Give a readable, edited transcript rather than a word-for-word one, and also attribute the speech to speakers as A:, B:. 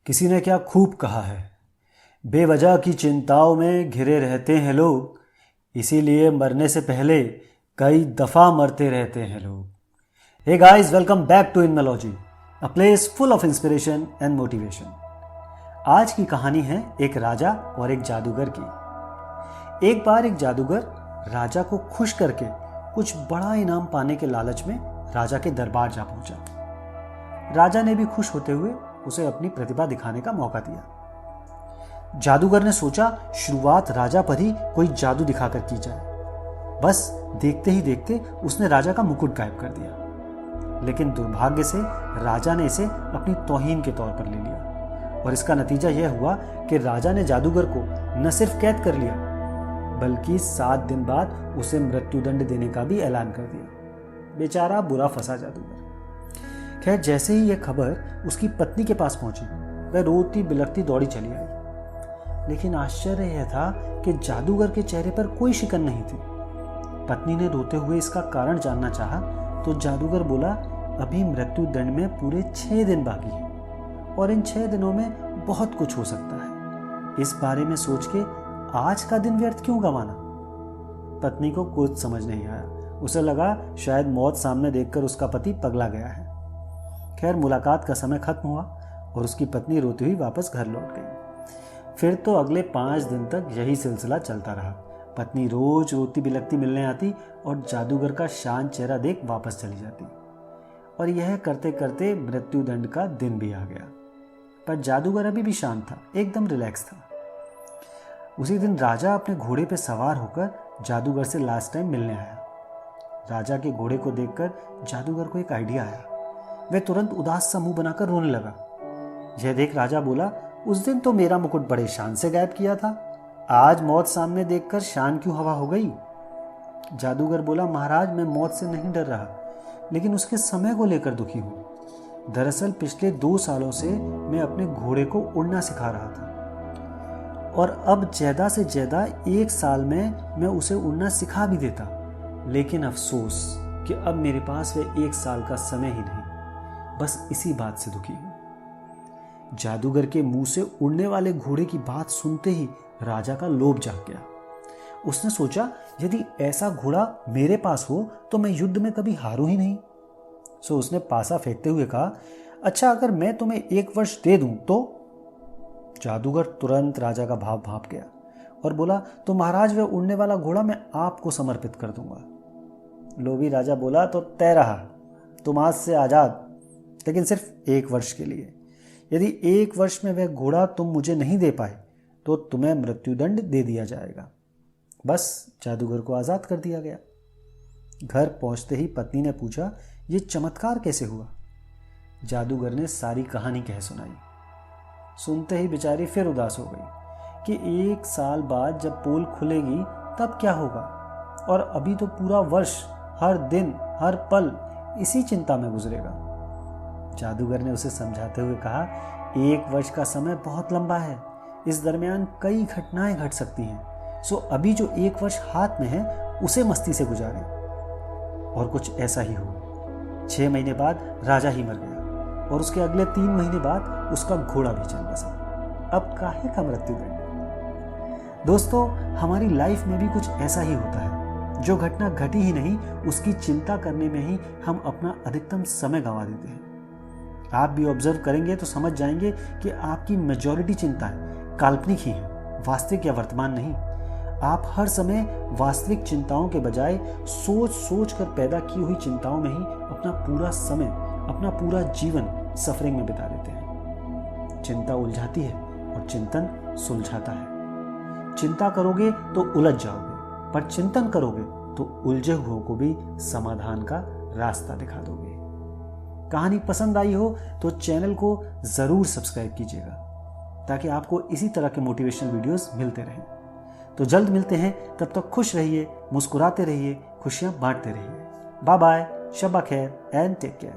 A: किसी ने क्या खूब कहा है, बेवजह की चिंताओं में घिरे रहते हैं लोग, इसीलिए मरने से पहले कई दफ़ा मरते रहते हैं लोग। Hey guys, welcome back to इनमेलॉजी, a place full of inspiration and motivation. आज की कहानी है एक राजा और एक जादूगर की। एक बार एक जादूगर राजा को खुश करके कुछ बड़ा इनाम पाने के लालच में राजा के दरबार जा पहुंचा। राजा ने भी खुश होते हुए उसे अपनी प्रतिभा दिखाने का मौका दिया। जादूगर ने सोचा शुरुआत राजा पर ही कोई जादू दिखाकर की जाए। बस देखते ही देखते उसने राजा का मुकुट गायब कर दिया। लेकिन दुर्भाग्य से राजा ने इसे अपनी तौहीन के तौर पर ले लिया और इसका नतीजा यह हुआ कि राजा ने जादूगर को न सिर्फ कैद कर लिया बल्कि 7 दिन बाद उसे मृत्युदंड देने का भी ऐलान कर दिया। बेचारा बुरा फंसा जादूगर। खैर, जैसे ही यह खबर उसकी पत्नी के पास पहुंची, वह रोती बिलखती दौड़ी चली आई। लेकिन आश्चर्य यह था कि जादूगर के चेहरे पर कोई शिकन नहीं थी। पत्नी ने रोते हुए इसका कारण जानना चाहा तो जादूगर बोला, अभी मृत्युदंड में पूरे 6 दिन बाकी हैं और इन 6 दिनों में बहुत कुछ हो सकता है। इस बारे में सोच के आज का दिन व्यर्थ क्यों गंवाना। पत्नी को कुछ समझ नहीं आया। उसे लगा शायद मौत सामने देखकर उसका पति पगला गया है। खैर, मुलाकात का समय खत्म हुआ और उसकी पत्नी रोती हुई वापस घर लौट गई। फिर तो अगले 5 दिन तक यही सिलसिला चलता रहा। पत्नी रोज रोती बिलखती मिलने आती और जादूगर का शांत चेहरा देख वापस चली जाती। और यह करते करते मृत्युदंड का दिन भी आ गया। पर जादूगर अभी भी शांत था, एकदम रिलैक्स था। उसी दिन राजा अपने घोड़े पर सवार होकर जादूगर से लास्ट टाइम मिलने आया। राजा के घोड़े को देखकर जादूगर को एक आइडिया आया। वह तुरंत उदास सा मुंह बनाकर रोने लगा। यह देख राजा बोला, उस दिन तो मेरा मुकुट बड़े शान से गायब किया था, आज मौत सामने देखकर शान क्यों हवा हो गई। जादूगर बोला, महाराज, मैं मौत से नहीं डर रहा, लेकिन उसके समय को लेकर दुखी हूं। दरअसल पिछले 2 सालों से मैं अपने घोड़े को उड़ना सिखा रहा था और अब ज्यादा से ज्यादा 1 साल में मैं उसे उड़ना सिखा भी देता, लेकिन अफसोस कि अब मेरे पास वह 1 साल का समय ही नहीं। बस इसी बात से दुखी हूं। जादूगर के मुंह से उड़ने वाले घोड़े की बात सुनते ही राजा का लोभ जाग गया। उसने सोचा, यदि ऐसा घोड़ा मेरे पास हो तो मैं युद्ध में कभी हारूं ही नहीं। सो उसने पासा फेंकते हुए कहा, अच्छा, अगर मैं तुम्हें 1 वर्ष दे दूं तो। जादूगर तुरंत राजा का भाव भाप गया और बोला, तो महाराज, वह उड़ने वाला घोड़ा मैं आपको समर्पित कर दूंगा। लोभी राजा बोला, तो तय रहा, तुम आज से आजाद, लेकिन सिर्फ 1 वर्ष के लिए। यदि 1 वर्ष में वह घोड़ा तुम मुझे नहीं दे पाए तो तुम्हें मृत्युदंड दे दिया जाएगा। बस जादूगर को आजाद कर दिया गया। घर पहुंचते ही पत्नी ने पूछा, यह चमत्कार कैसे हुआ। जादूगर ने सारी कहानी कह सुनाई। सुनते ही बेचारी फिर उदास हो गई कि 1 साल बाद जब पोल खुलेगी तब क्या होगा, और अभी तो पूरा वर्ष हर दिन हर पल इसी चिंता में गुजरेगा। जादूगर ने उसे समझाते हुए कहा, 1 वर्ष का समय बहुत लंबा है, इस दरमियान कई घटनाएं घट सकती हैं। सो अभी जो 1 वर्ष हाथ में है उसे मस्ती से गुजारें। और कुछ ऐसा ही हुआ। 6 महीने बाद राजा ही मर गया और उसके अगले 3 महीने बाद उसका घोड़ा भी चल बसा। अब काहे का मृत्युदंड। दोस्तों, हमारी लाइफ में भी कुछ ऐसा ही होता है। जो घटना घटी ही नहीं, उसकी चिंता करने में ही हम अपना अधिकतम समय गंवा देते हैं। आप भी ऑब्जर्व करेंगे तो समझ जाएंगे कि आपकी मेजॉरिटी चिंताएं काल्पनिक ही हैं, वास्तविक या वर्तमान नहीं। आप हर समय वास्तविक चिंताओं के बजाय सोच सोच कर पैदा की हुई चिंताओं में ही अपना पूरा समय, अपना पूरा जीवन सफरिंग में बिता देते हैं। चिंता उलझाती है और चिंतन सुलझाता है। चिंता करोगे तो उलझ जाओगे, पर चिंतन करोगे तो उलझे हुओं को भी समाधान का रास्ता दिखा दोगे। कहानी पसंद आई हो तो चैनल को जरूर सब्सक्राइब कीजिएगा ताकि आपको इसी तरह के मोटिवेशनल वीडियोस मिलते रहें। तो जल्द मिलते हैं, तब तक खुश रहिए, मुस्कुराते रहिए, खुशियां बांटते रहिए। बाय बाय, शब्बा खैर एंड टेक केयर।